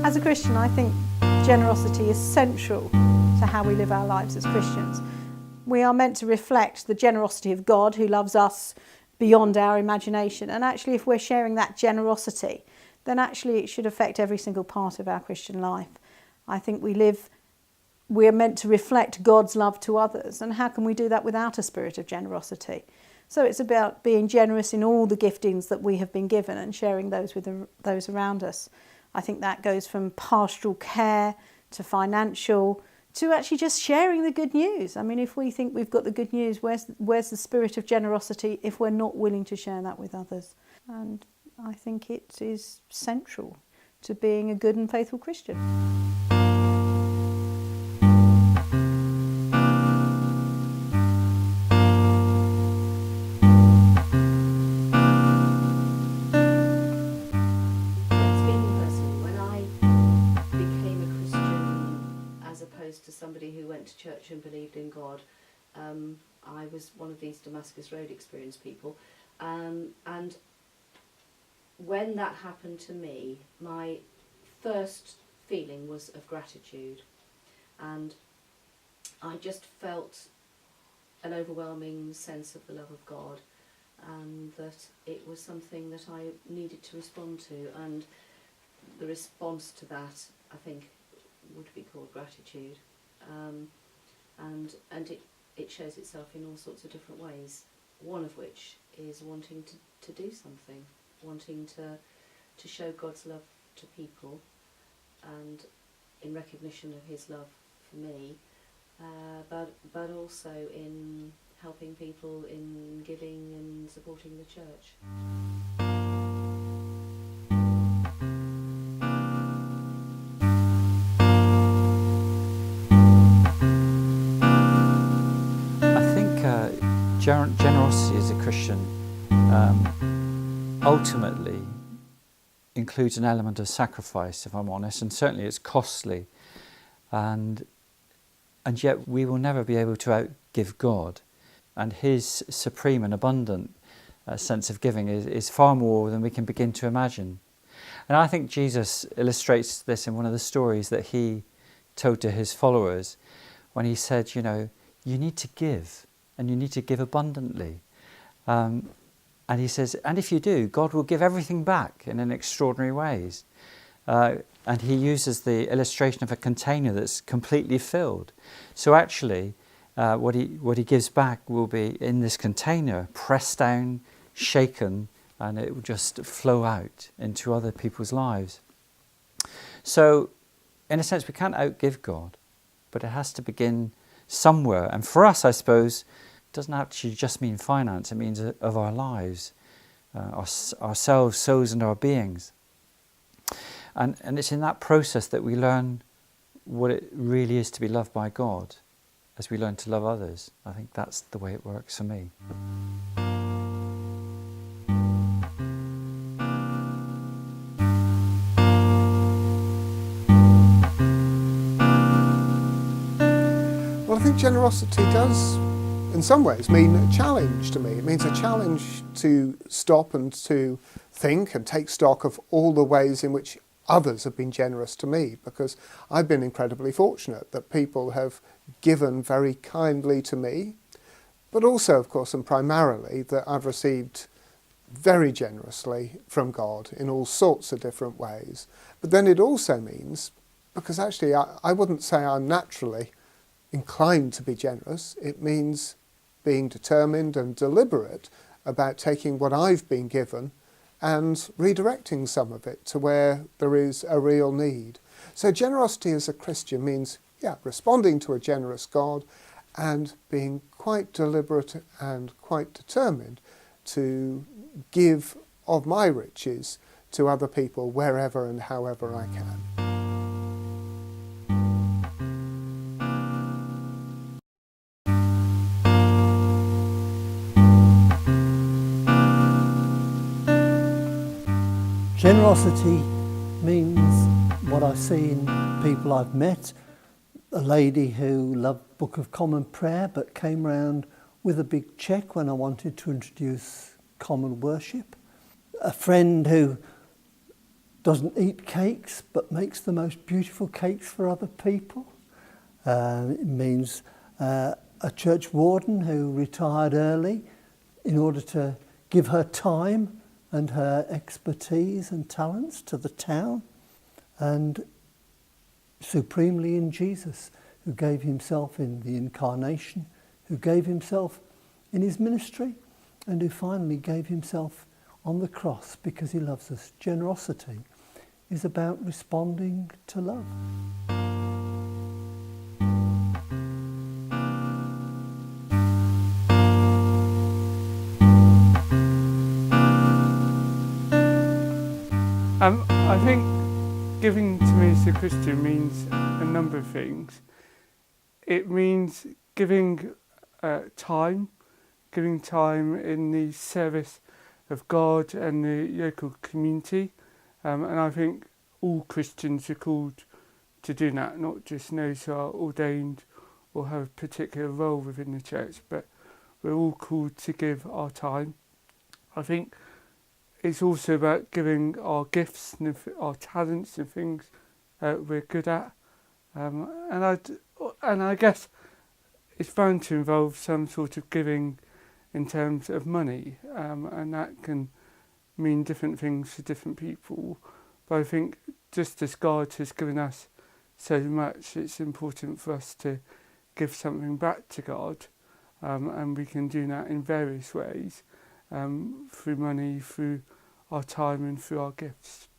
As a Christian, I think generosity is central to how we live our lives as Christians. We are meant to reflect the generosity of God, who loves us beyond our imagination. And actually, if we're sharing that generosity, then actually it should affect every single part of our Christian life. I think we're meant to reflect God's love to others. And how can we do that without a spirit of generosity? So it's about being generous in all the giftings that we have been given and sharing those with those around us. I think that goes from pastoral care to financial to actually just sharing the good news. I mean, if we think we've got the good news, where's the spirit of generosity if we're not willing to share that with others? And I think it is central to being a good and faithful Christian. To somebody who went to church and believed in God. I was one of these Damascus Road experience people, and when that happened to me, my first feeling was of gratitude, and I just felt an overwhelming sense of the love of God, and that it was something that I needed to respond to, and the response to that, I think, would be called gratitude. And it shows itself in all sorts of different ways, one of which is wanting to do something, wanting to show God's love to people, and in recognition of his love for me, but also in helping people, in giving and supporting the church. Generosity as a Christian ultimately includes an element of sacrifice, if I'm honest, and certainly it's costly, and yet we will never be able to outgive God, and his supreme and abundant sense of giving is far more than we can begin to imagine. And I think Jesus illustrates this in one of the stories that he told to his followers when he said, you need to give. And you need to give abundantly. And he says, and if you do, God will give everything back in extraordinary ways. And he uses the illustration of a container that's completely filled. So actually, what he gives back will be in this container, pressed down, shaken, and it will just flow out into other people's lives. So, in a sense, we can't outgive God, but it has to begin somewhere. And for us, I suppose, it doesn't actually just mean finance, it means of our lives, ourselves, souls and our beings. And it's in that process that we learn what it really is to be loved by God, as we learn to love others. I think that's the way it works for me. Well, I think generosity does, in some ways, mean a challenge to me. It means a challenge to stop and to think and take stock of all the ways in which others have been generous to me, because I've been incredibly fortunate that people have given very kindly to me, but also, of course, and primarily, that I've received very generously from God in all sorts of different ways. But then it also means, because actually I wouldn't say I'm naturally inclined to be generous, it means being determined and deliberate about taking what I've been given and redirecting some of it to where there is a real need. So generosity as a Christian means, responding to a generous God and being quite deliberate and quite determined to give of my riches to other people wherever and however I can. Generosity means what I see in people I've met. A lady who loved Book of Common Prayer but came round with a big cheque when I wanted to introduce common worship. A friend who doesn't eat cakes but makes the most beautiful cakes for other people. It means a church warden who retired early in order to give her time and her expertise and talents to the town. And supremely in Jesus, who gave himself in the incarnation, who gave himself in his ministry, and who finally gave himself on the cross because he loves us. Generosity is about responding to love. I think giving to me as a Christian means a number of things. It means giving time in the service of God and the local community, and I think all Christians are called to do that, not just those who are ordained or have a particular role within the church, but we're all called to give our time. I think it's also about giving our gifts and our talents and things we're good at, and I guess it's bound to involve some sort of giving in terms of money, and that can mean different things for different people. But I think just as God has given us so much, it's important for us to give something back to God, and we can do that in various ways, through money, through our time and through our gifts.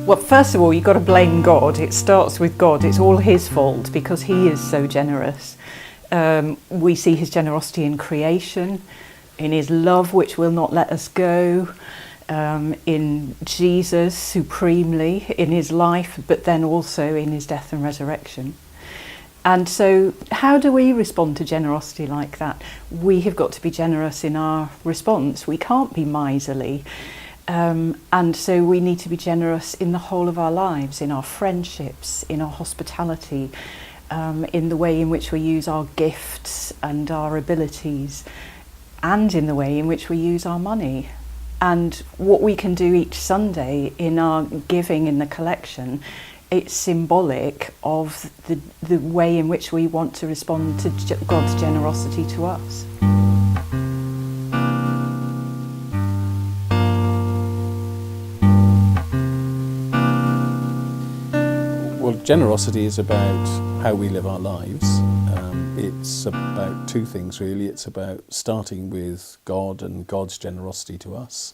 Well, first of all, you've got to blame God. It starts with God. It's all his fault because he is so generous. We see his generosity in creation, in his love, which will not let us go, in Jesus supremely, in his life, but then also in his death and resurrection. And so how do we respond to generosity like that? We have got to be generous in our response. We can't be miserly. And so we need to be generous in the whole of our lives, in our friendships, in our hospitality, in the way in which we use our gifts and our abilities, and in the way in which we use our money. And what we can do each Sunday in our giving in the collection, it's symbolic of the way in which we want to respond to God's generosity to us. Well, generosity is about how we live our lives. It's about two things, really. It's about starting with God and God's generosity to us,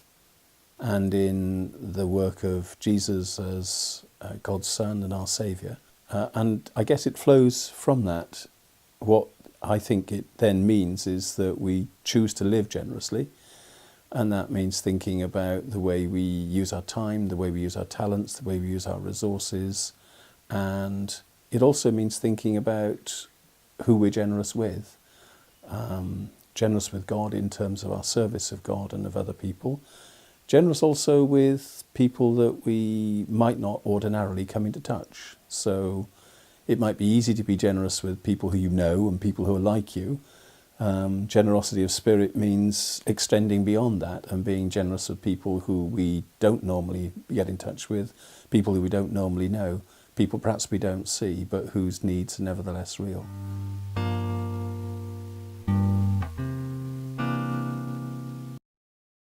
and in the work of Jesus as God's Son and our Saviour. And I guess it flows from that. What I think it then means is that we choose to live generously, and that means thinking about the way we use our time, the way we use our talents, the way we use our resources. And it also means thinking about who we're generous with. Generous with God in terms of our service of God and of other people. Generous also with people that we might not ordinarily come into touch. So it might be easy to be generous with people who you know and people who are like you. Generosity of spirit means extending beyond that and being generous with people who we don't normally get in touch with, people who we don't normally know, people perhaps we don't see, but whose needs are nevertheless real.